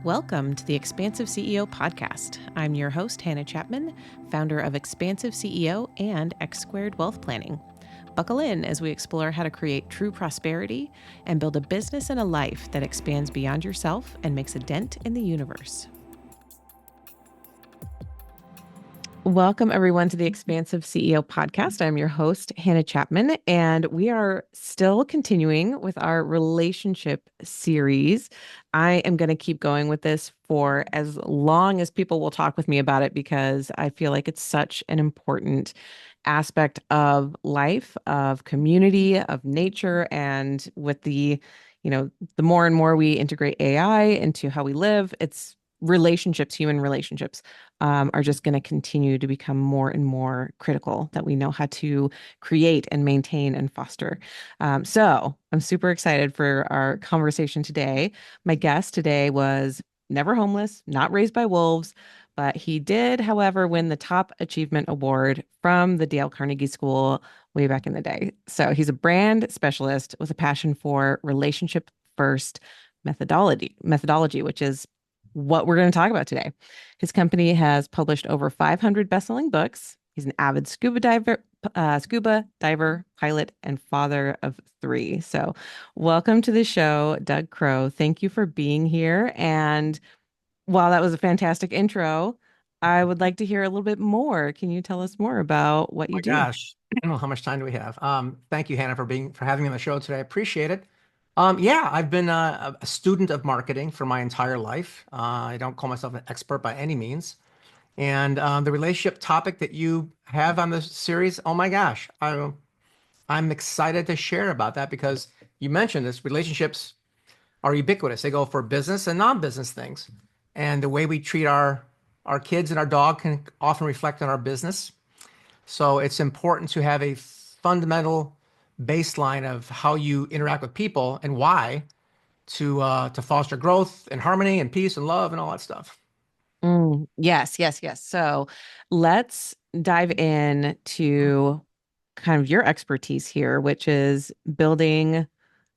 Welcome to the Expansive CEO podcast. I'm your host, Hannah Chapman, founder of Expansive CEO and X Squared Wealth Planning. Buckle in as we explore how to create true prosperity and build a business and a life that expands beyond yourself and makes a dent in the universe. Welcome, everyone, to the Expansive CEO podcast. I'm your host, Hannah Chapman, and we are still continuing with our relationship series. I am going to keep going with this for as long as people will talk with me about it because I feel like it's such an important aspect of life, of community, of nature, and with the more and more we integrate AI into how we live, it's relationships, human relationships are just going to continue to become more and more critical that we know how to create and maintain and foster. So I'm super excited for our conversation today. My guest today was never homeless, not raised by wolves, but he did, however, win the Top Achievement Award from the Dale Carnegie School way back in the day. So he's a brand specialist with a passion for relationship first methodology, which is what we're going to talk about today. His company has published over 500 best-selling books. He's an avid scuba diver, pilot, and father of 3. So welcome to the show, Doug Crowe. Thank you for being here. And while that was a fantastic intro, I would like to hear a little bit more. Can you tell us more about what you do? Gosh, I don't know how much time do we have. Thank you, Hannah, for having me on the show today. I appreciate it. Yeah, I've been a student of marketing for my entire life. I don't call myself an expert by any means. And the relationship topic that you have on this series, oh my gosh, I'm excited to share about that because you mentioned this. Relationships are ubiquitous. They go for business and non-business things. And the way we treat our kids and our dog can often reflect on our business. So it's important to have a fundamental baseline of how you interact with people and why to foster growth and harmony and peace and love and all that stuff. Yes. So let's dive in to kind of your expertise here, which is building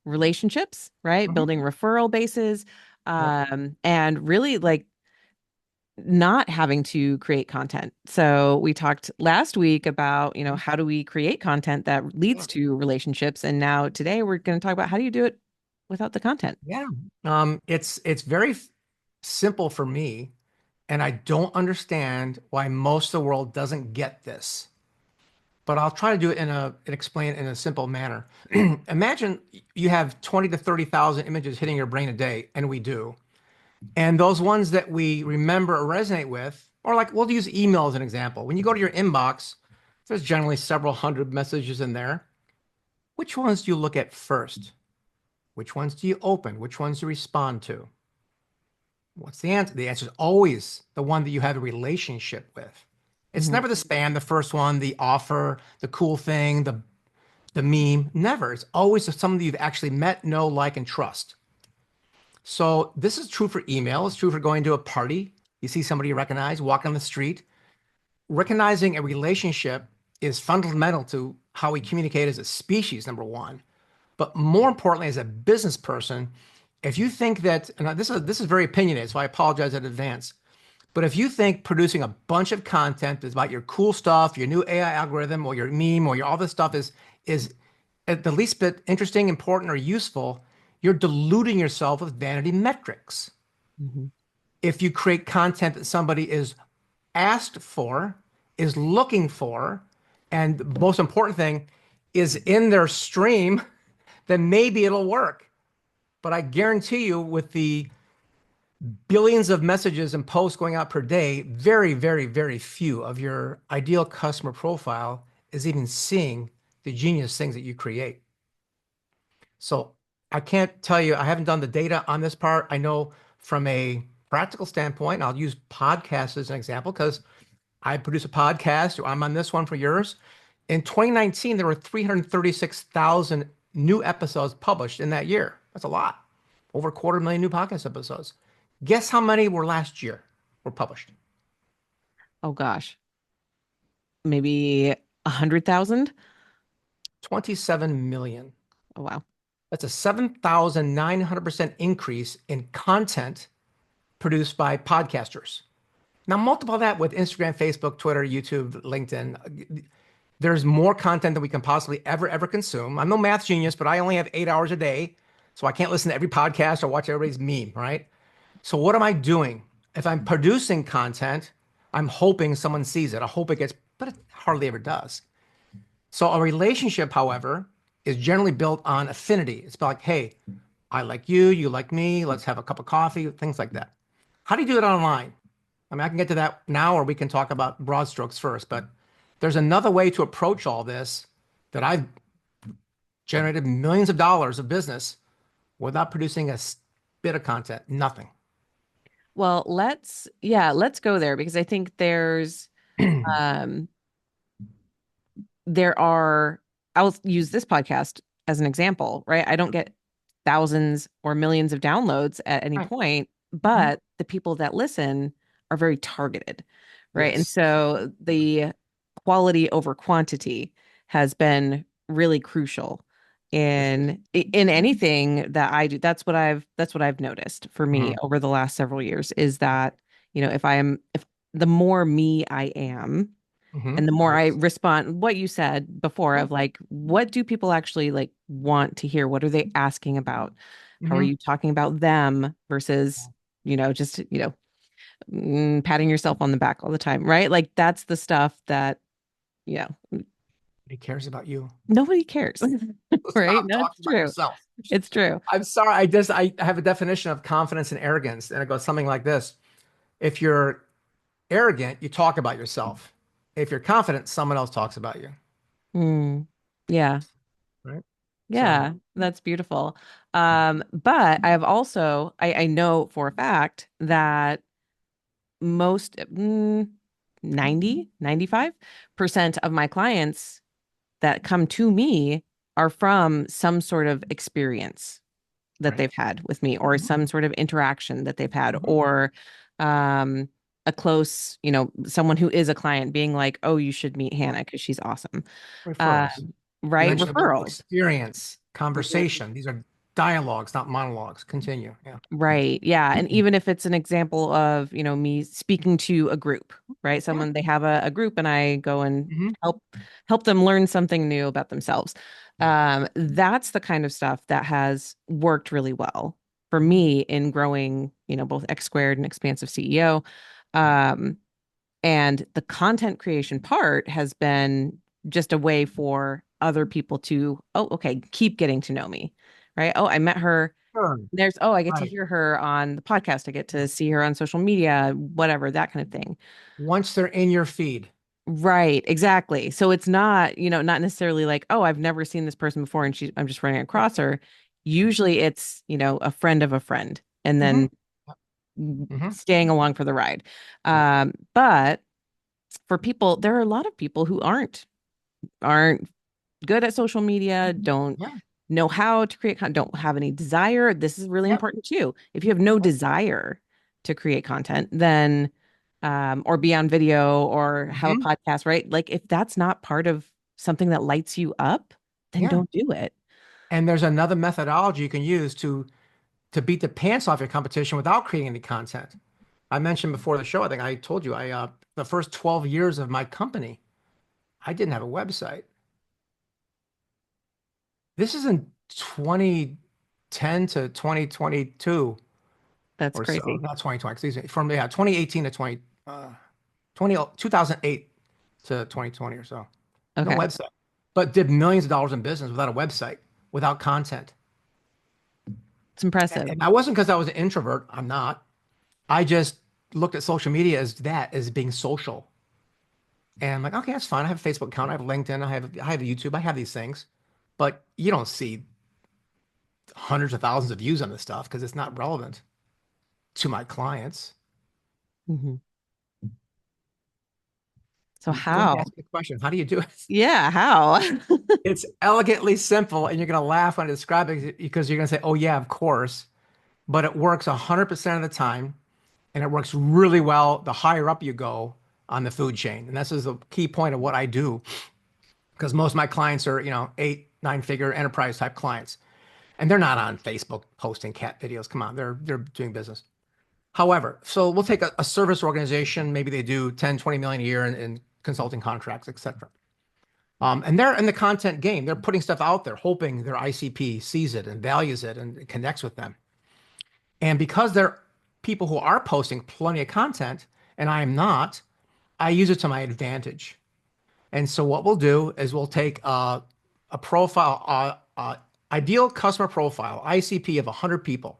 relationships, right? Building referral bases, and really like not having to create content. So we talked last week about, how do we create content that leads to relationships? And now today we're going to talk about how do you do it without the content? Yeah. It's very simple for me, and I don't understand why most of the world doesn't get this. But I'll try to do it and explain it in a simple manner. Imagine you have 20 to 30,000 images hitting your brain a day, and we do. And those ones that we remember or resonate with, or like we'll use email as an example. When you go to your inbox, there's generally several hundred messages in there. Which ones do you look at first? Which ones do you open? Which ones do you respond to? What's the answer? The answer is always the one that you have a relationship with. It's never the spam, the first one, the offer, the cool thing, the meme. Never. It's always somebody you've actually met, know, like, and trust. So this is true for email. It's true for going to a party. You see somebody you recognize, walking on the street. Recognizing a relationship is fundamental to how we communicate as a species, number one. But more importantly, as a business person, if you think that, and this is very opinionated, so I apologize in advance. But if you think producing a bunch of content is about your cool stuff, your new AI algorithm, or your meme, or your all this stuff is at the least bit interesting, important, or useful, you're deluding yourself with vanity metrics. If you create content that somebody is asked for, is looking for, and the most important thing is in their stream, then maybe it'll work. But I guarantee you, with the billions of messages and posts going out per day, very, very, very few of your ideal customer profile is even seeing the genius things that you create. So I can't tell you, I haven't done the data on this part. I know from a practical standpoint, I'll use podcasts as an example because I produce a podcast, or I'm on this one for yours. In 2019, there were 336,000 new episodes published in that year. That's a lot. Over 250,000 new podcast episodes. Guess how many were last year were published? Oh gosh, maybe 100,000. 27 million. Oh wow. That's a 7,900% increase in content produced by podcasters. Now multiply that with Instagram, Facebook, Twitter, YouTube, LinkedIn. There's more content than we can possibly ever consume. I'm no math genius, but I only have 8 hours a day, so I can't listen to every podcast or watch everybody's meme, right? So what am I doing? If I'm producing content, I'm hoping someone sees it. I hope it gets, but it hardly ever does. So a relationship, however, is generally built on affinity. It's like, hey, I like you, you like me, let's have a cup of coffee, things like that. How do you do it online? I mean, I can get to that now, or we can talk about broad strokes first, but there's another way to approach all this that I've generated millions of dollars of business without producing a bit of content, nothing. Well, let's go there because I think um there are, I'll use this podcast as an example, right? I don't get thousands or millions of downloads at any Right. point, Mhm. but the people that listen are very targeted, right? And Yes. so the quality over quantity has been really crucial Yes, it is. in anything that I do. That's what I've noticed for me Mhm. over the last several years is that, if the more me I am, and the more I Yes. respond, what you said before Yeah. of like, what do people actually like want to hear? What are they asking about? How are Hmm. you talking about them versus, just, patting yourself on the back all the time, right? Like that's the stuff that, you know, He cares about you. nobody cares, right? Stop That's talking about true. yourself. It's true. I'm sorry. I have a definition of confidence and arrogance, and it goes something like this. If you're arrogant, you talk about yourself. If you're confident, someone else talks about you. Mm, yeah. Right. So, Yeah. That's beautiful. But I have also, I know for a fact that most 90, 95% of my clients that come to me are from some sort of experience that right. they've had with me or Mhm. some sort of interaction that they've had Mhm. or um a close, someone who is a client being like, "Oh, you should meet Right. Hannah because she's awesome." Um, Referrals. You right? mentioned a word Referrals. experience, Mhm. conversation. These are dialogues, not monologues. Continue. Yeah. Right. Yeah. And even if it's an example of, me speaking to a group, right? Yeah. Someone they have a group and I go and Hmm. help them learn something new about themselves. Yeah. That's the kind of stuff that has worked really well for me in growing, both X Squared and Expansive CEO. Um, and the content creation part has been just a way for other people to, oh, okay, keep getting to know me, right? Oh, I met her Sure. I get to Right. hear her on the podcast. I get Yeah. to see her on social media, whatever, that kind of thing. Once they're in your feed. Right, exactly. So it's not, not necessarily like, oh, I've never seen this person before and I'm just running Right. across her. Usually it's, a friend of a friend and Hmm. then Hmm. staying along for the ride. Yeah. But for people, there are a lot of people who aren't good at social media, don't Yeah. know how to create content, don't have any desire. This is really Yep. important too. If you have no desire to create content, then or be on video or have a Hmm. podcast, right? Like if that's not part of something that lights you up, then Yeah. don't do it. And there's another methodology you can use to beat the pants off your competition without creating any content. I mentioned before the show, I think I told you, I the first 12 years of my company, I didn't have a website. This is in 2010 to 2022 That's or so, crazy. not 2020, excuse me, from 2018 to 2008 to 2020 or so. No Okay. website, but did millions of dollars in business without a website, without content. It's impressive. And that wasn't because I was an introvert. I'm not. I just looked at social media as that, as being social. And I'm like, okay, that's fine. I have a Facebook account. I have LinkedIn. I have YouTube. I have these things. But you don't see hundreds of thousands of views on this stuff because it's not relevant to my clients. Mhm. So Go ahead and how? ask me a question. How do you do it? Yeah, how? It's elegantly simple, and you're going to laugh when I describe it because you're going to say, oh, yeah, of course. But it works 100% of the time, and it works really well the higher up you go on the food chain. And this is the key point of what I do because most of my clients are, 8, 9 figure enterprise type clients. And they're not on Facebook posting cat videos. Come on, they're doing business. However, so we'll take a service organization, maybe they do 10, 20 million a year in consulting contracts, et cetera. And they're in the content game. They're putting stuff out there, hoping their ICP sees it and values it and connects with them. And because they're people who are posting plenty of content, and I am not, I use it to my advantage. And so what we'll do is we'll take a profile, ideal customer profile, ICP of 100 people,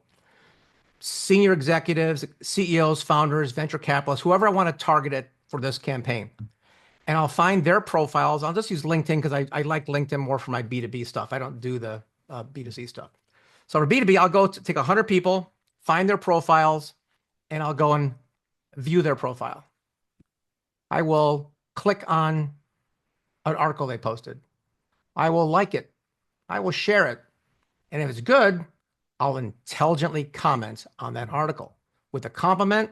senior executives, CEOs, founders, venture capitalists, whoever I want to target it for this campaign. And I'll find their profiles. I'll just use LinkedIn because I like LinkedIn more for my B2B stuff. I don't do the B2C stuff. So for B2B, I'll go take 100 people, find their profiles, and I'll go and view their profile. I will click on an article they posted. I will like it. I will share it. And if it's good, I'll intelligently comment on that article with a compliment,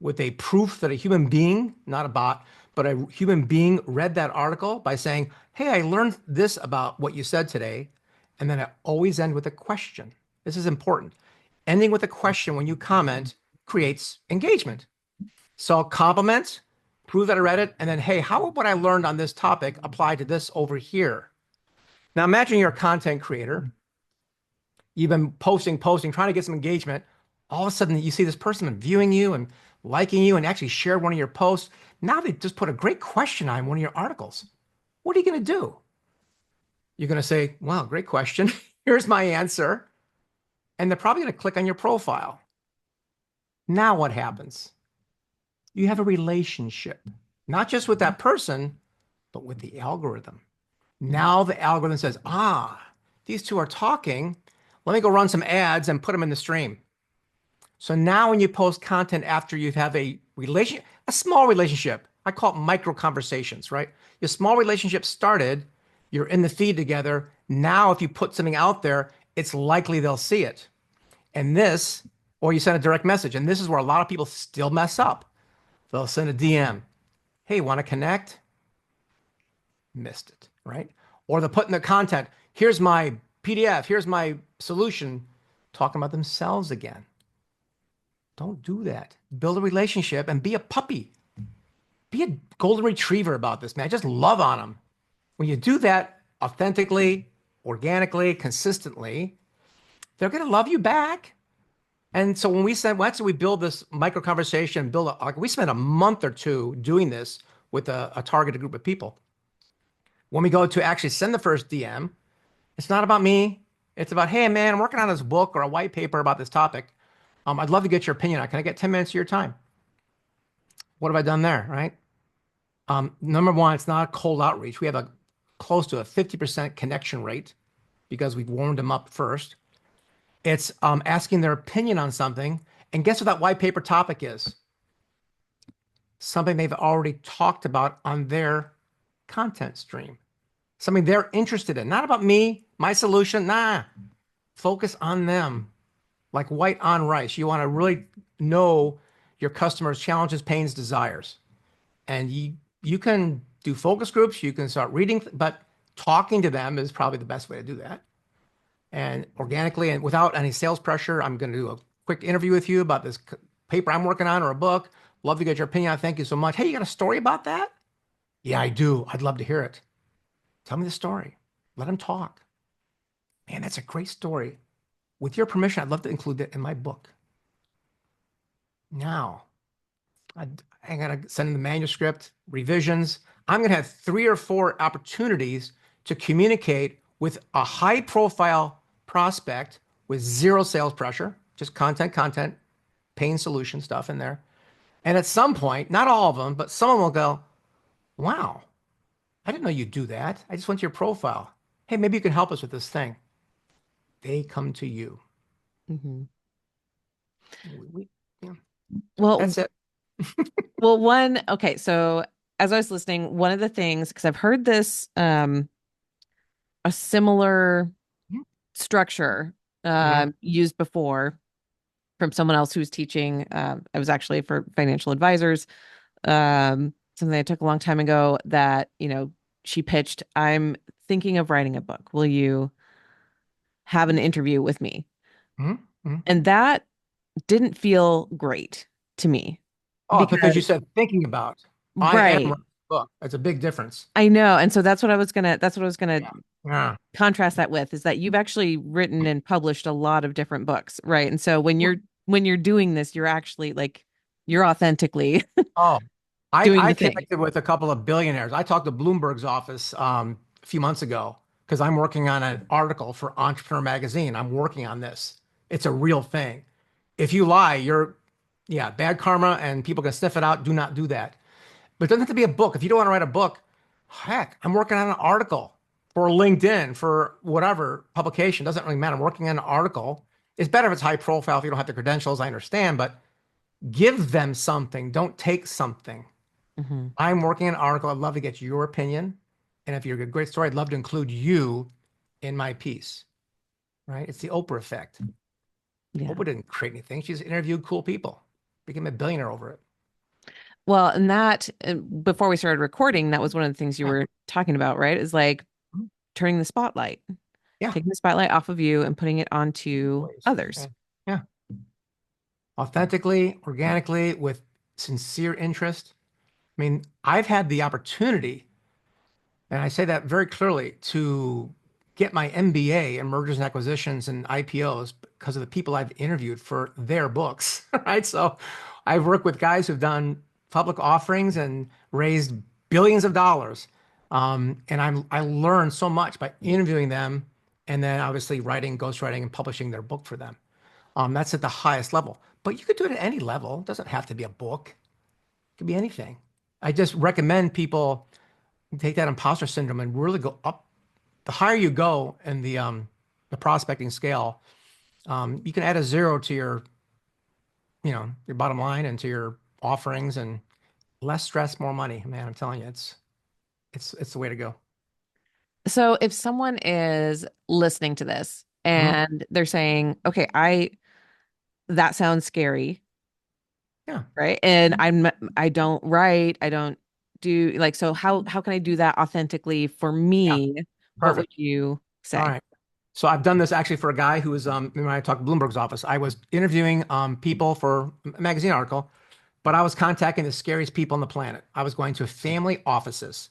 with a proof that a human being, not a bot, but a human being read that article by saying, hey, I learned this about what you said today. And then I always end with a question. This is important. Ending with a question when you comment creates engagement. So I'll compliment, prove that I read it, and then, hey, how would what I learned on this topic apply to this over here? Now imagine you're a content creator. You've been posting, trying to get some engagement. All of a sudden you see this person viewing you and liking you and actually shared one of your posts. Now they just put a great question on one of your articles. What are you going to do? You're going to say, wow, great question. Here's my answer. And they're probably going to click on your profile. Now what happens? You have a relationship, not just with that person, but with the algorithm. Now the algorithm says, these two are talking. Let me go run some ads and put them in the stream. So now when you post content after you have a small relationship, I call it micro conversations, right? Your small relationship started, you're in the feed together. Now, if you put something out there, it's likely they'll see it. And this, or you send a direct message. And this is where a lot of people still mess up. They'll send a DM. Hey, want to connect? Missed it, right? Or they'll put in the content, here's my PDF, here's my solution, talking about themselves again. Don't do that. Build a relationship and be a puppy. Be a golden retriever about this, man. Just love on them. When you do that authentically, organically, consistently, they're going to love you back. And so when we said, once we build this micro conversation, we spent a month or two doing this with a targeted group of people. When we go to actually send the first DM, it's not about me. It's about, hey, man, I'm working on this book or a white paper about this topic. I'd love to get your opinion on it. Can I get 10 minutes of your time? What have I done there, right? Number one, it's not a cold outreach. We have a close to a 50% connection rate because we've warmed them up first. It's asking their opinion on something. And guess what that white paper topic is? Something they've already talked about on their content stream. Something they're interested in. Not about me, my solution. Nah. Focus on them. Like white on rice. You want to really know your customers' challenges, pains, desires. And you can do focus groups. You can start reading, but talking to them is probably the best way to do that. And organically and without any sales pressure, I'm going to do a quick interview with you about this paper I'm working on or a book. Love to get your opinion on. Thank you so much. Hey, you got a story about that? Yeah, I do. I'd love to hear it. Tell me the story. Let them talk. Man, that's a great story. With your permission, I'd love to include that in my book. Now, I'm going to send the manuscript, revisions. I'm going to have 3 or 4 opportunities to communicate with a high profile prospect with 0 sales pressure, just content, pain solution stuff in there. And at some point, not all of them, but someone will go, wow, I didn't know you do that. I just went to your profile. Hey, maybe you can help us with this thing. They come to you. Mm-hmm. Yeah, Well, that's it. okay, so as I was listening, one of the things, because I've heard this, a similar structure Mm-hmm. used before from someone else who was teaching. I was actually for financial advisors, something I took a long time ago that, she pitched, I'm thinking of writing a book. Will you have an interview with me? Mm-hmm. And that didn't feel great to me Oh, because you because, said thinking about. I am right. writing a book. That's a big difference. I know. And so that's what I was gonna Yeah. Yeah. contrast that with is that you've actually written and published a lot of different books, right? And so when you're doing this, you're actually like you're authentically Oh, doing I the thing. connected with a couple of billionaires. I talked to Bloomberg's office a few months ago because I'm working on an article for Entrepreneur Magazine. I'm working on this. It's a real thing. If you lie, yeah, bad karma and people can sniff it out. Do not do that. But it doesn't have to be a book. If you don't want to write a book, heck, I'm working on an article for LinkedIn, for whatever publication. Doesn't really matter. I'm working on an article. It's better if it's high profile if you don't have the credentials. I understand, but give them something. Don't take something. Hmm. I'm working on an article. I'd love to get your opinion. And if you're a great story, I'd love to include you in my piece, right? It's the Oprah effect. Yeah. Oprah didn't create anything. She's interviewed cool people, became a billionaire over it. Well, and that before we started recording, that was one of the things you Yeah. were talking about, right? Is like turning the spotlight, Yeah. taking the spotlight off of you and putting it onto Please. others. Yeah. Yeah. Authentically, organically, with sincere interest. I mean, I've had the opportunity, and I say that very clearly, to get my MBA in mergers and acquisitions and IPOs because of the people I've interviewed for their books, right? So I've worked with guys who've done public offerings and raised billions of dollars. And I learned so much by interviewing them and then obviously writing, ghostwriting, and publishing their book for them. That's at the highest level. But you could do it at any level. It doesn't have to be a book. It could be anything. I just recommend people take that imposter syndrome and really go up. The higher you go in the prospecting scale, you can add a zero to your bottom line and to your offerings and less stress, more money. Man, I'm telling you, it's the way to go. So if someone is listening to this Mhm. and they're saying, okay, I that sounds scary, Yeah. right? And I don't write, I don't do like so how can I do that authentically for Yeah. me? What would Perfect. you All say? right. So I've done this actually for a guy who was when I talked to Bloomberg's office, I was interviewing people for a magazine article, but I was contacting the scariest people on the planet. I was going to family offices.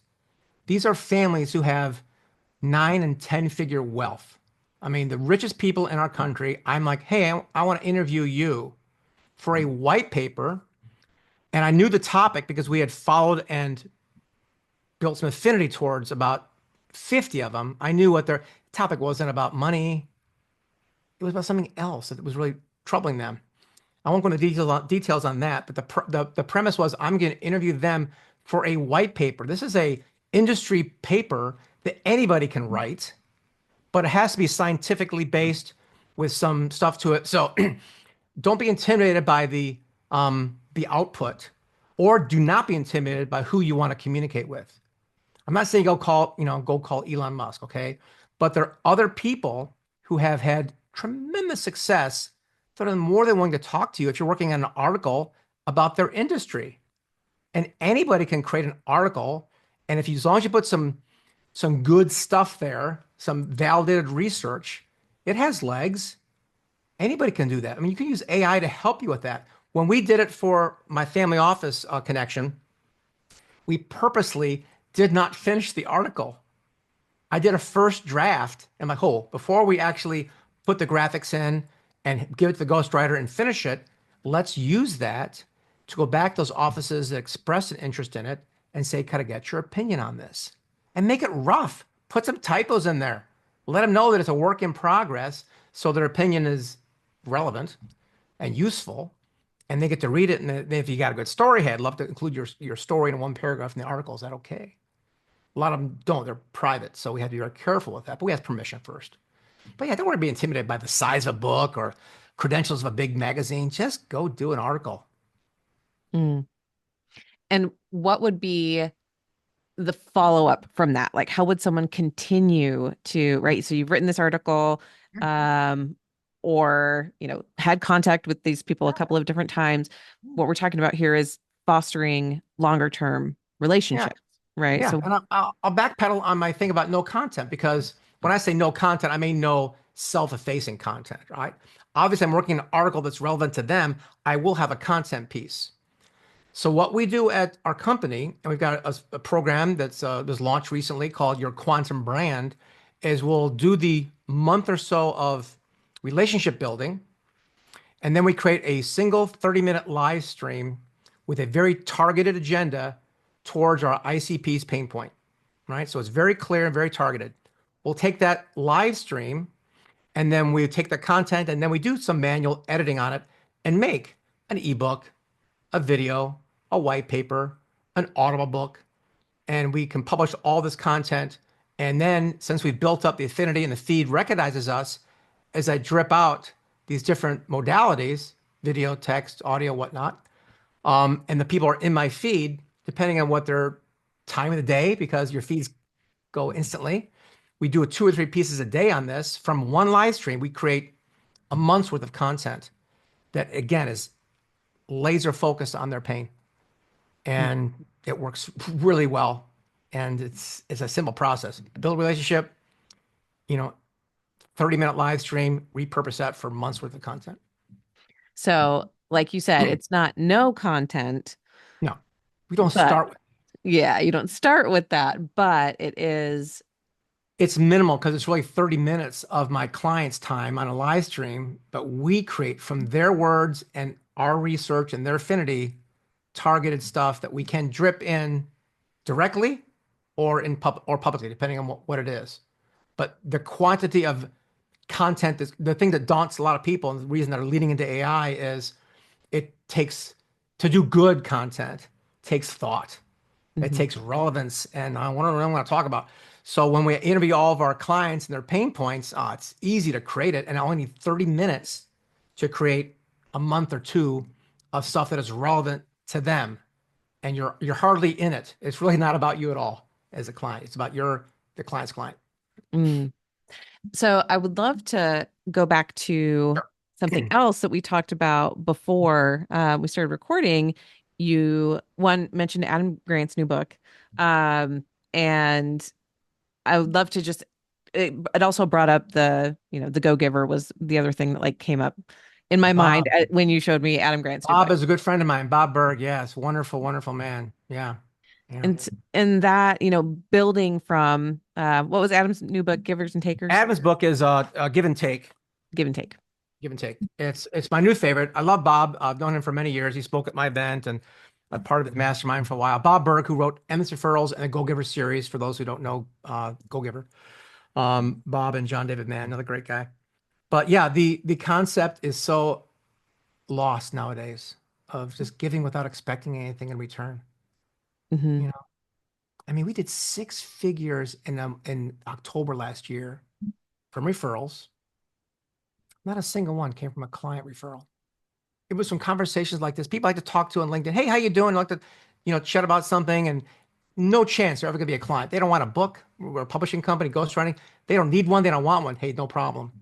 These are families who have 9 and 10 figure wealth. I mean, the richest people in our country. I'm like, hey, I want to interview you for a white paper. And I knew the topic because we had followed and built some affinity towards about 50 of them. I knew what their topic wasn't about money. It was about something else that was really troubling them. I won't go into details on that, but the premise was I'm going to interview them for a white paper. This is a industry paper that anybody can write, but it has to be scientifically based with some stuff to it. So don't be intimidated by the output, or do not be intimidated by who you want to communicate with. I'm not saying go call Elon Musk, okay? But there are other people who have had tremendous success that are more than willing to talk to you if you're working on an article about their industry. And anybody can create an article, and if you, as long as you put some good stuff there, some validated research, it has legs. Anybody can do that. I mean, you can use AI to help you with that. When we did it for my family office connection, we purposely did not finish the article. I did a first draft and like, oh, before we actually put the graphics in and give it to the ghostwriter and finish it, let's use that to go back to those offices that express an interest in it and say, kind of get your opinion on this and make it rough. Put some typos in there. Let them know that it's a work in progress so their opinion is relevant and useful and they get to read it. And then if you got a good story head, love to include your story in one paragraph in the article. Is that okay? A lot of them don't. They're private, so we have to be very careful with that. But we ask permission first. But yeah, don't want to be intimidated by the size of a book or credentials of a big magazine. Just go do an article. Mm. And what would be the follow up from that? Like, how would someone continue to, right? So you've written this article, um, or, had contact with these people a couple of different times. What we're talking about here is fostering longer term Yeah, relationships, right? yeah. So, And I'll backpedal on my thing about no content because when I say no content, I mean no self-effacing content, right? obviously I'm working an article that's relevant to them, I will have a content piece. So what we do at our company, and we've got a program that's was launched recently called Your Quantum Brand, is we'll do the month or so of relationship building, and then we create a single 30-minute live stream with a very targeted agenda towards our ICP's pain point, right? So it's very clear and very targeted. We'll take that live stream and then we take the content and then we do some manual editing on it and make an ebook, a video, a white paper, an audible book, and we can publish all this content. And then since we've built up the affinity and the feed recognizes us, as I drip out these different modalities, video, text, audio, whatnot, and the people are in my feed, depending on what their time of the day, because your feeds go instantly. We do 2 or 3 pieces a day on this. From one live stream, we create a month's worth of content that, again, is laser focused on their pain. And it works really well. And it's a simple process. Build a relationship, you know, 30-minute live stream, repurpose that for months worth of content. So, like you said, it's not no content, No, we don't but start with yeah, you don't start with that, but it is. it's minimal because it's really 30 minutes of my client's time on a live stream, but we create from their words and our research and their affinity targeted stuff that we can drip in directly or publicly, depending on what it is. But the quantity of content is the thing that daunts a lot of people, and the reason that are leading into AI is it takes to do good content takes thought. It Mhm. takes relevance, and I want to talk about. So when we interview all of our clients and their pain points, it's easy to create it, and I only need 30 minutes to create a month or two of stuff that is relevant to them. And you're hardly in it. It's really not about you at all as a client. It's about the client's client. Mm. So I would love to go back to something Sure. else that we talked about before we started recording. You one mentioned Adam Grant's new book, and I would love to just. It also brought up the Go Giver was the other thing that like came up in my mind Bob. when you showed me Adam Grant's new Bob book. is a good friend of mine. Bob Berg. Yes. Wonderful, wonderful man. Yeah. Yeah. And that, building from what was Adam's new book, Givers and Takers? Adam's book is Give and Take. Give and Take. Give and Take. It's my new favorite. I love Bob. I've known him for many years. He spoke at my event and I'm part of his mastermind for a while. Bob Berg, who wrote Endless Referrals and the Go Giver series, for those who don't know Go Giver. Bob and John David Mann, another great guy. But yeah, the concept is so lost nowadays of just giving without expecting anything in return. Hmm. You know, I mean, we did 6 figures in October last year from referrals. Not a single one came from a client referral. It was from conversations like this. People like to talk to on LinkedIn. Hey, how you doing? Like to, chat about something, and no chance they're ever going to be a client. They don't want a book. We're a publishing company, ghostwriting. They don't need one. They don't want one. Hey, no problem.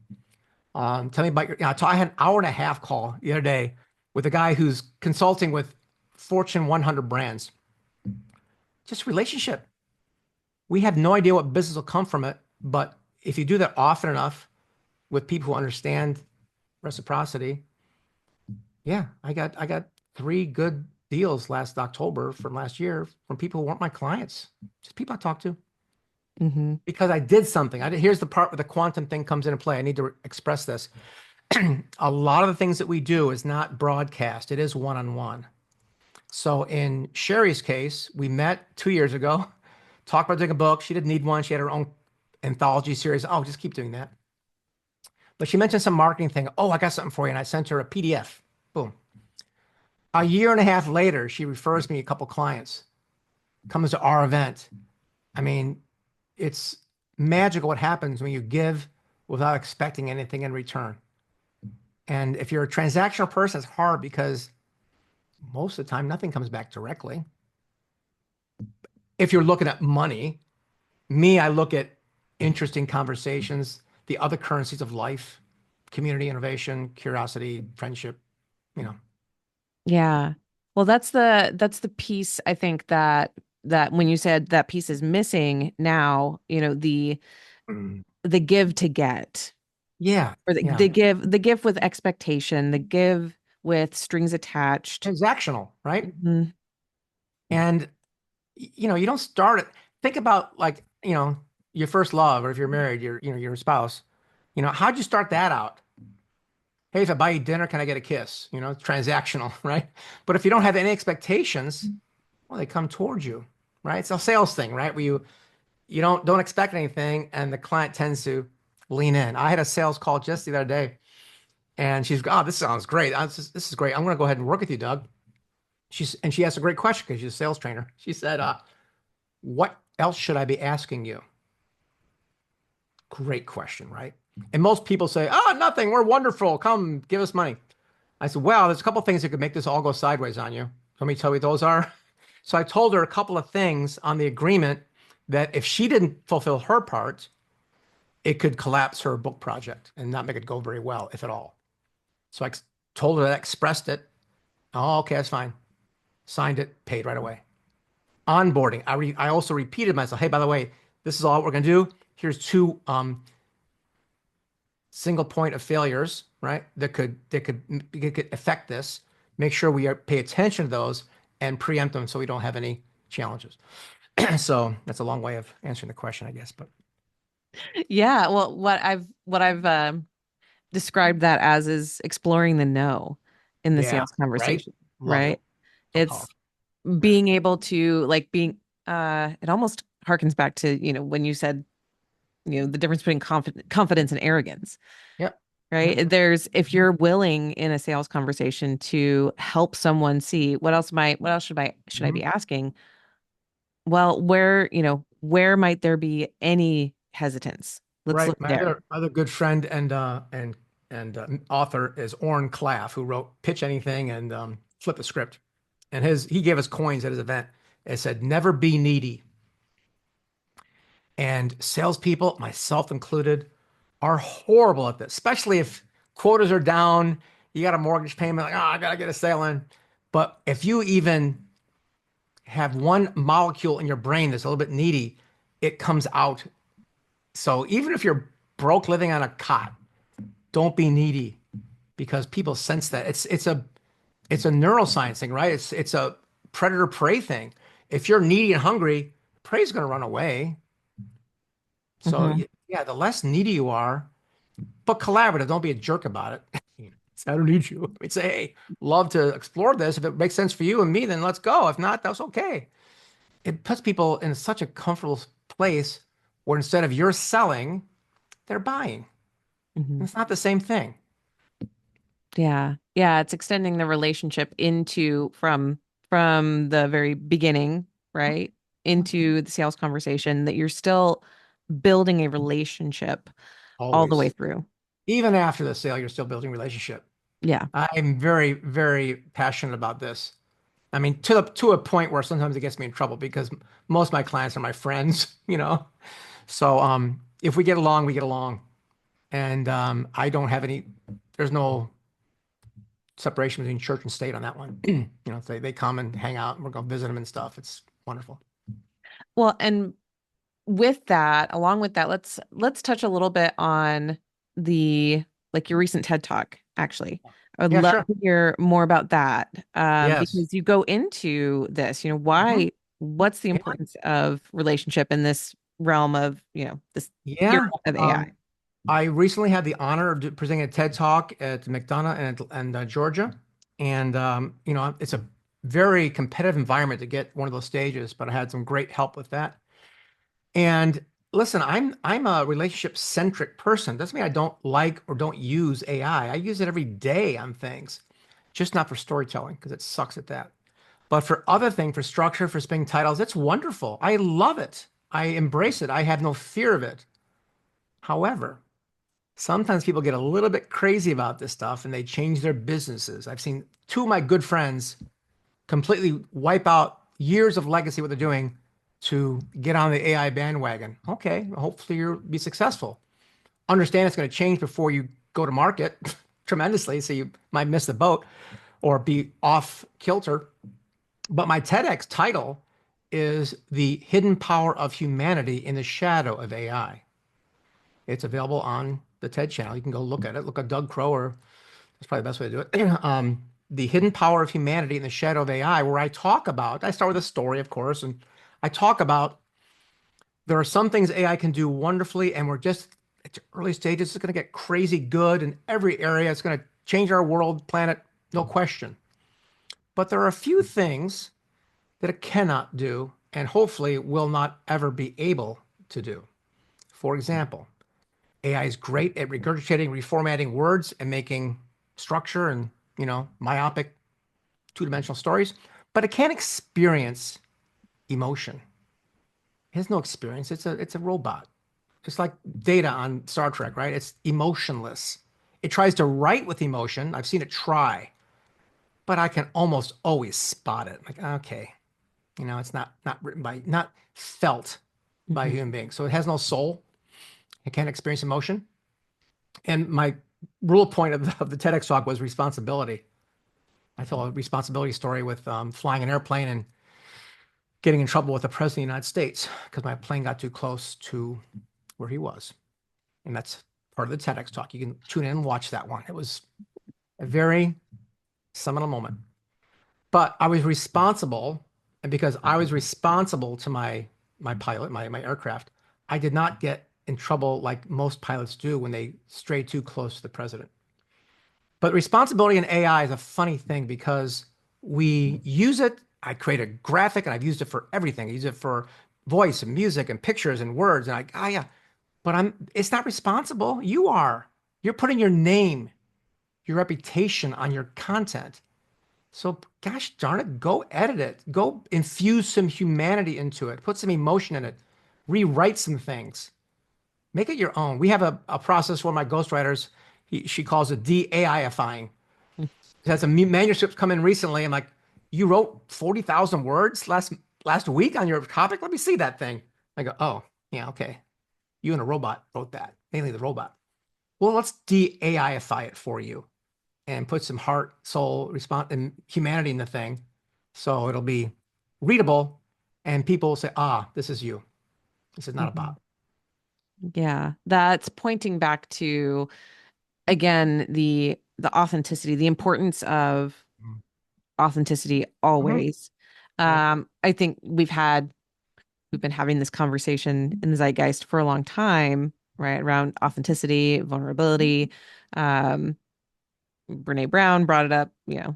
Tell me about your. I had an hour and a half call the other day with a guy who's consulting with Fortune 100 brands. Just relationship. We have no idea what business will come from it, but if you do that often enough with people who understand reciprocity, yeah, I got 3 good deals last October from last year from people who weren't my clients, just people I talked to Hmm. because I did something. Here's the part where the quantum thing comes into play. I need to express this. A lot of the things that we do is not broadcast. It is one-on-one. So in Sherry's case, we met 2 years ago, talked about doing a book. She didn't need one. She had her own anthology series. Oh, just keep doing that. But she mentioned some marketing thing. Oh, I got something for you. And I sent her a PDF. Boom. A year and a half later, she refers me a couple clients, comes to our event. I mean, it's magical what happens when you give without expecting anything in return. And if you're a transactional person, it's hard because most of the time, nothing comes back directly. If you're looking at money, I look at interesting conversations, the other currencies of life, community, innovation, curiosity, friendship, you know. Yeah. Well, that's the piece I think that when you said that piece is missing now, the Mm. the give to get. Yeah, or yeah. the give with expectation, the give with strings attached. Transactional, right? Mhm. And you don't start it. Think about like, your first love, or if you're married, your spouse. How'd you start that out? Hey, if I buy you dinner, can I get a kiss? It's transactional, right? But if you don't have any expectations, well, they come towards you, right? It's a sales thing, right? Where you don't expect anything, and the client tends to lean in. I had a sales call just the other day, and she's, oh, this sounds great. This is great. I'm going to go ahead and work with you, Doug. She asked a great question because she's a sales trainer. She said, what else should I be asking you? Great question, right? And most people say, oh, nothing. We're wonderful. Come give us money. I said, well, there's a couple of things that could make this all go sideways on you. Let me tell you what those are. So I told her a couple of things on the agreement that if she didn't fulfill her part, it could collapse her book project and not make it go very well, if at all. So I told her that, expressed it. Oh, okay, that's fine. Signed it, paid right away. Onboarding. I also repeated myself. Hey, by the way, this is all we're going to do. Here's two single point of failures, right? That could affect this. Make sure we pay attention to those and preempt them so we don't have any challenges. So that's a long way of answering the question, I guess. But Yeah, well, what I've described that as is exploring the no in the yeah, sales right. conversation, Love it. right? So It's powerful. Yeah. being able to like being it almost harkens back to, when you said, the difference between confidence and arrogance, Yep. Yep. right? There's if you're willing in a sales conversation to help someone see what else should I Mhm. be asking? Well, where might there be any hesitance? Let's look Right. My there. other good friend and author is Orrin Claff, who wrote Pitch Anything and Flip the Script. And he gave us coins at his event. It said, "Never be needy." And salespeople, myself included, are horrible at this, especially if quotas are down. You got a mortgage payment, like, oh, I gotta get a sale in. But if you even have one molecule in your brain that's a little bit needy, it comes out. So even if you're broke living on a cot, don't be needy because people sense that. It's a neuroscience thing, right? It's a predator prey thing. If you're needy and hungry, prey's going to run away. So Hmm. yeah, the less needy you are, but collaborative. Don't be a jerk about it. I don't need you. I mean, say, hey, love to explore this. If it makes sense for you and me, then let's go. If not, that's okay. It puts people in such a comfortable place where instead of you're selling, they're buying. Hmm. It's not the same thing. Yeah. Yeah, it's extending the relationship into from the very beginning, right? Into the sales conversation that you're still building a relationship all the way Always. through. Even after the sale, you're still building relationship. Yeah. I'm very, very passionate about this. I mean, to a point where sometimes it gets me in trouble because most of my clients are my friends, you know. So if we get along, we get along. And I don't have any, there's no separation between church and state on that one. They come and hang out and we're going to visit them and stuff. It's wonderful. Well, and with that, along with that, let's touch a little bit on the like your recent TED Talk, actually. I would Yeah, love sure. to hear more about that. Yes. Because you go into this, Mhm. what's the Yeah. importance of relationship in this realm of, this era Yeah. of AI? I recently had the honor of presenting a TED Talk at McDonough and Georgia. And, it's a very competitive environment to get one of those stages, but I had some great help with that. And listen, I'm a relationship centric person. Doesn't mean I don't like or don't use AI. I use it every day on things, just not for storytelling because it sucks at that. But for other things, for structure, for spinning titles, it's wonderful. I love it. I embrace it. I have no fear of it. However, sometimes people get a little bit crazy about this stuff and they change their businesses. I've seen two of my good friends completely wipe out years of legacy, what they're doing to get on the AI bandwagon. Okay, hopefully you'll be successful. Understand it's going to change before you go to market tremendously, so you might miss the boat or be off kilter. But my TEDx title is The Hidden Power of Humanity in the Shadow of AI. It's available on the TED channel. You can go look at it. Look at Doug Crowe, or that's probably the best way to do it. The Hidden Power of Humanity in the Shadow of AI, where I start with a story, of course, and I talk about there are some things AI can do wonderfully, and we're just at the early stages. It's going to get crazy good in every area. It's going to change our world, planet, no question. But there are a few things that it cannot do, and hopefully will not ever be able to do. For example, AI is great at regurgitating, reformatting words and making structure and, myopic two-dimensional stories, but it can't experience emotion. It has no experience. It's a robot. It's like Data on Star Trek, right? It's emotionless. It tries to write with emotion. I've seen it try, but I can almost always spot it. Like, okay, it's not written by, not felt by a Hmm. human being. So it has no soul. It can't experience emotion. And my rule point of the TEDx talk was responsibility. I told a responsibility story with flying an airplane and getting in trouble with the president of the United States because my plane got too close to where he was. And that's part of the TEDx talk. You can tune in and watch that one. It was a very seminal moment. But I was responsible, and because I was responsible to my pilot, my aircraft, I did not get in trouble like most pilots do when they stray too close to the president. But responsibility in AI is a funny thing because we use it. I create a graphic and I've used it for everything. I use it for voice and music and pictures and words. And yeah, but it's not responsible. You are. You're putting your name, your reputation on your content. So gosh darn it, go edit it. Go infuse some humanity into it. Put some emotion in it. Rewrite some things. Make it your own. We have a process where my ghostwriters, she calls it de-AIifying. Had some manuscripts come in recently. I'm like, you wrote 40,000 words last week on your topic? Let me see that thing. I go, oh, yeah, okay. You and a robot wrote that, mainly the robot. Well, let's de-AIify it for you and put some heart, soul, response, and humanity in the thing. So it'll be readable and people will say, ah, this is you. This is not a Hmm. bot. Yeah, that's pointing back to again the authenticity, the importance of authenticity Mm-hmm. always. Yep. I think we've been having this conversation in the zeitgeist for a long time, right? Around authenticity, vulnerability. Um, Brene Brown brought it up,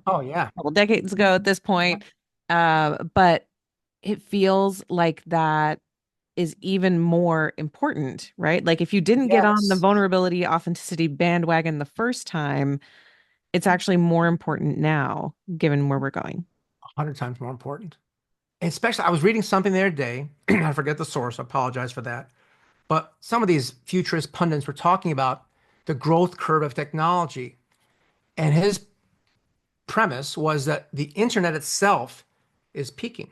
Oh, yeah. a couple decades ago at this point. But it feels like that is even more important, right? Like if you didn't get on the Yes. vulnerability, authenticity bandwagon the first time, it's actually more important now, given where we're going. 100 times more important. And especially, I was reading something the other day. I forget the source. I apologize for that. But some of these futurist pundits were talking about the growth curve of technology. And his premise was that the internet itself is peaking.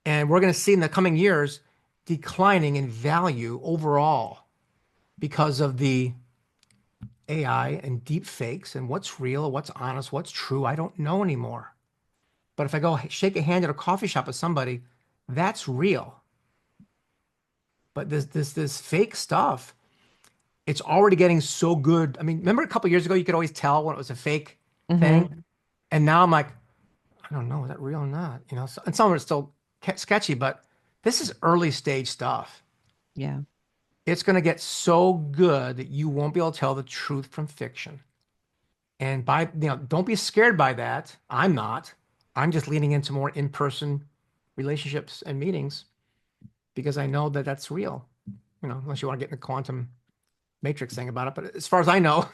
And we're going to see in the coming years declining in value overall because of the AI and deep fakes and what's real, what's honest, what's true. I don't know anymore. But if I go shake a hand at a coffee shop with somebody, that's real. But this fake stuff, it's already getting so good. I mean, remember a couple years ago, you could always tell when it was a fake thing, Hmm. and now I'm like, I don't know, is that real or not? So, and some of it's still sketchy, but this is early stage stuff. Yeah. It's going to get so good that you won't be able to tell the truth from fiction. And don't be scared by that. I'm not. I'm just leaning into more in-person relationships and meetings because I know that that's real. Unless you want to get in the quantum matrix thing about it. But as far as I know,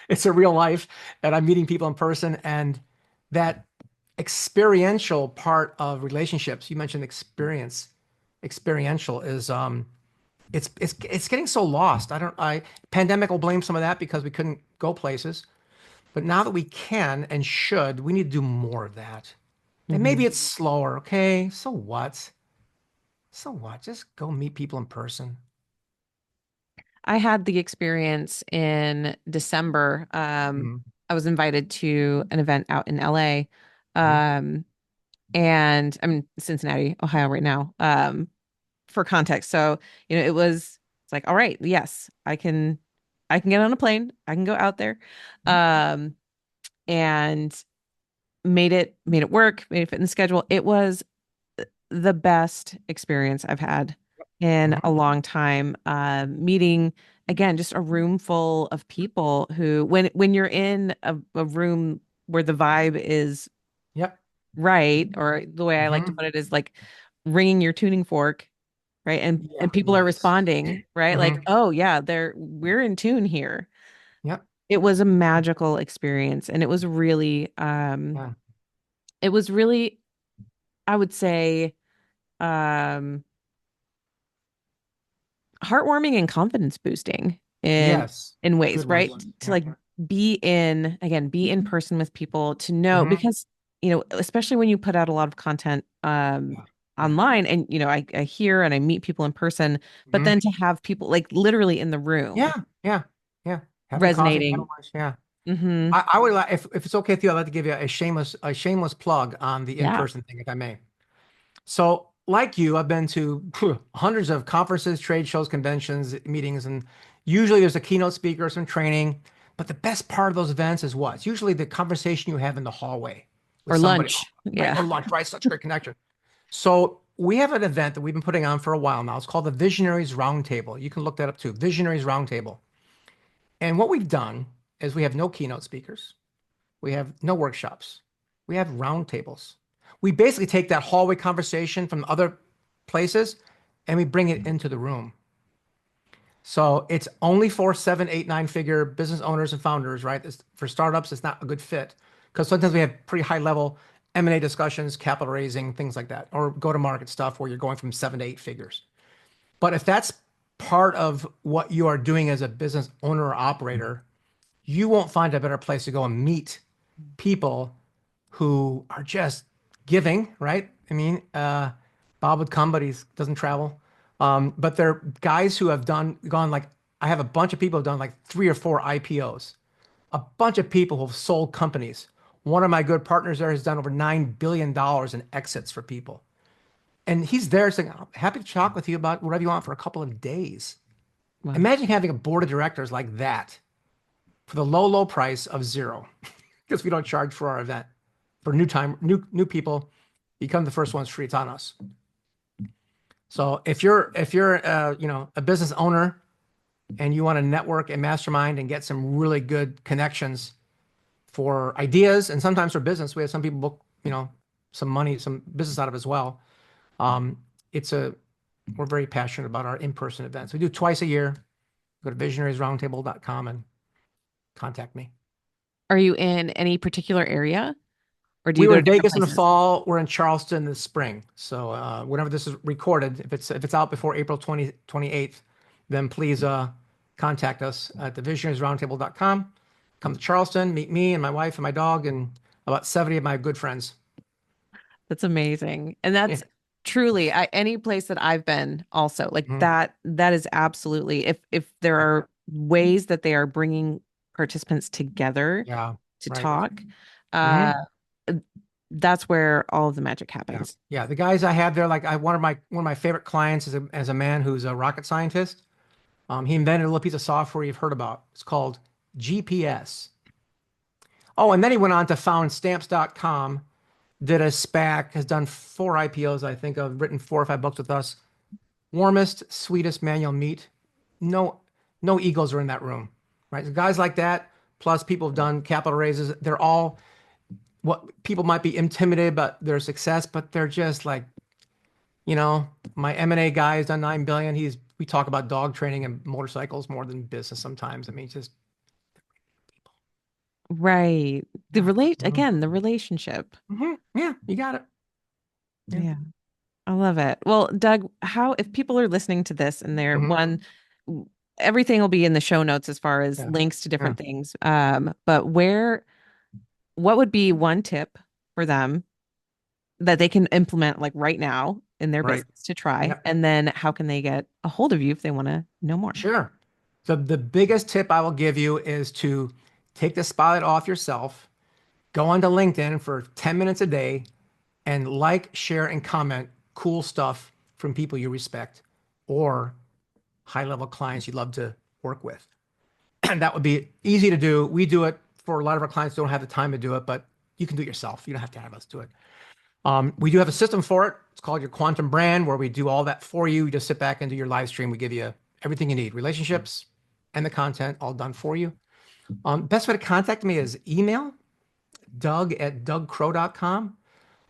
it's a real life and I'm meeting people in person and that experiential part of relationships, you mentioned experiential is it's getting so lost. Pandemic will blame some of that because we couldn't go places. But now that we can and should, we need to do more of that. And maybe Hmm. it's slower, okay? So what? So what? Just go meet people in person. I had the experience in December. Mhm. I was invited to an event out in LA. Mhm. Um, and I'm in Cincinnati, Ohio right now. For context. So, it was It's like, all right, yes, I can get on a plane. I can go out there. Um, and made it work, made it fit in the schedule. It was the best experience I've had in a Mhm. long time. Meeting again, just a room full of people who, when you're in a room where the vibe is Yep. right, or the way I like to Hmm. put it is like ringing your tuning fork, right? Yeah. And people are Nice. responding, right? Like, Hmm. oh yeah, we're in tune here. Yep. It was a magical experience, and Yeah. it was really, I would say, um heartwarming and confidence boosting Yes. in ways, Good right? words. To Yep. like be in person with people, to know, Hmm. because especially when you put out a lot of content Yeah. Yeah. online, and I hear and I meet people in person, but Hmm. then to have people like literally in the room Yeah. Yeah. Yeah. Having coffee, having resonating. lunch. Yeah. Hmm. I would like, if it's okay with you, I'd like to give you a shameless plug on the Yeah. in-person thing, if I may. So, like you, I've been to hundreds of conferences, trade shows, conventions, meetings, and usually there's a keynote speaker, some training. But the best part of those events is what? It's usually the conversation you have in the hallway with Or somebody, lunch. right? Yeah. Or lunch, right? Such a great connection. So we have an event that we've been putting on for a while now. It's called the Visionaries Roundtable. You can look that up too, Visionaries Roundtable. And what we've done is we have no keynote speakers. We have no workshops. We have roundtables. We basically take that hallway conversation from other places and we bring it into the room. So it's only for 7, 8, 9 figure business owners and founders, right? For startups, it's not a good fit because sometimes we have pretty high level M&A discussions, capital raising, things like that, or go to market stuff where you're going from 7 to 8 figures. But if that's part of what you are doing as a business owner or operator, you won't find a better place to go and meet people who are just giving, right? I mean, Bob would come, but he doesn't travel. But they're guys who have gone like, I have a bunch of people who've done like 3 or 4 IPOs, a bunch of people who've sold companies. One of my good partners there has done over $9 billion in exits for people. And he's there saying, I'm happy to talk with you about whatever you want for a couple of days. Wow. Imagine having a board of directors like that for the low, low price of zero, because we don't charge for our event. For new people, become the first ones free. It's on us. So if you're a business owner and you want to network and mastermind and get some really good connections for ideas and sometimes for business, we have some people book some money, some business out of as well. Um, it's a We're very passionate about our in-person events. We do twice a year. Go to visionariesroundtable.com and contact me. Are you in any particular area, or do We you go were to in different Vegas in the places? fall. We're in Charleston in the spring. So whenever this is recorded, if it's out before April 28th, then please contact us at thevisionariesroundtable.com. Come to Charleston, meet me and my wife and my dog and about 70 of my good friends. That's amazing. And Yeah. that's truly, any place that I've been also, like Mhm. that is absolutely, if there are ways that they are bringing participants together Yeah. to Right. talk, uh Hmm. that's where all of the magic Yeah. happens. Yeah. The guys I have there, like one of my favorite clients is as a man who's a rocket scientist. He invented a little piece of software you've heard about. It's called GPS. Oh, and then he went on to found stamps.com, did a SPAC, has done 4 IPOs, I think, of written 4 or 5 books with us. Warmest, sweetest man you'll meet. No, no egos are in that room, right? So guys like that, plus people have done capital raises. They're all what people might be intimidated about their success, but they're just like, my M&A guy has done 9 billion. We talk about dog training and motorcycles more than business sometimes. I mean, just people. Right. Yeah. Mhm. The relationship. Yeah, you got it. Yeah. Yeah. I love it. Well, Doug, how, if people are listening to this and they're Hmm. everything will be in the show notes as far as Yeah. links to Yeah. different things. But what would be one tip for them that they can implement like right now in their Right. business to try? Yeah. And then how can they get a hold of you if they want to know more? Sure. The biggest tip I will give you is to take the spotlight off yourself, go onto LinkedIn for 10 minutes a day and like, share, and comment cool stuff from people you respect or high-level clients you'd love to work with. And that would be easy to do. We do it for a lot of our clients, don't have the time to do it, but you can do it yourself. You don't have to have us do it. We do have a system for it. It's called your Quantum Brand, where we do all that for you. You just sit back and do your live stream. We give you everything you need, relationships and the content all done for you. Best way to contact me is email, doug@dougcrowe.com.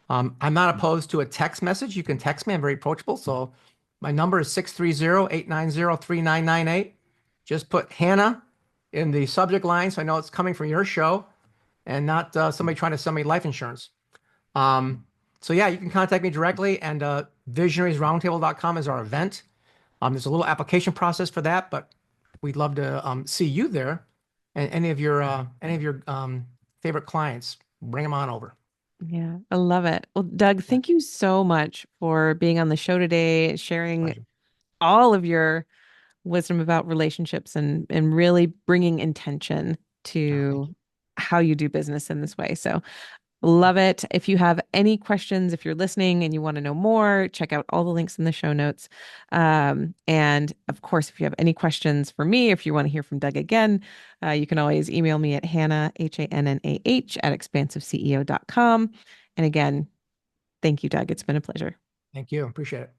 I'm not opposed to a text message. You can text me. I'm very approachable. So my number is 630-890-3998. Just put Hannah in the subject line so I know it's coming from your show and not somebody trying to sell me life insurance. So yeah, you can contact me directly, and visionariesroundtable.com is our event. There's a little application process for that, but we'd love to see you there, and any of your favorite clients. Bring them on over. Yeah, I love it. Well, Doug, thank you so much for being on the show today, sharing Pleasure. all of your wisdom about relationships and really bringing intention Thank to you. how you do business in this way. So love it. If you have any questions, if you're listening and you want to know more, check out all the links in the show notes. And of course, if you have any questions for me, if you want to hear from Doug again, you can always email me at Hannah, HANNAH, at expansiveceo.com. And again, thank you, Doug. It's been a pleasure. Thank you. Appreciate it.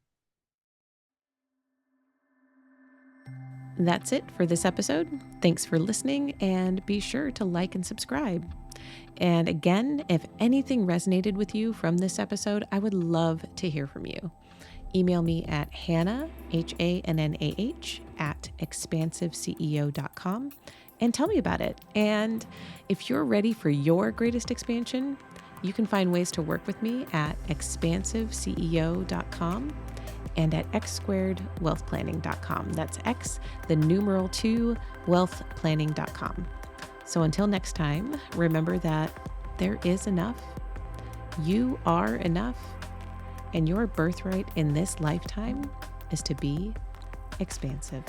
That's it for this episode. Thanks for listening, and be sure to like and subscribe. And again, if anything resonated with you from this episode, I would love to hear from you. Email me at Hannah, HANNAH, at expansiveceo.com and tell me about it. And if you're ready for your greatest expansion, you can find ways to work with me at expansiveceo.com and at x2wealthplanning.com. That's X, the numeral 2, wealthplanning.com. So until next time, remember that there is enough, you are enough, and your birthright in this lifetime is to be expansive.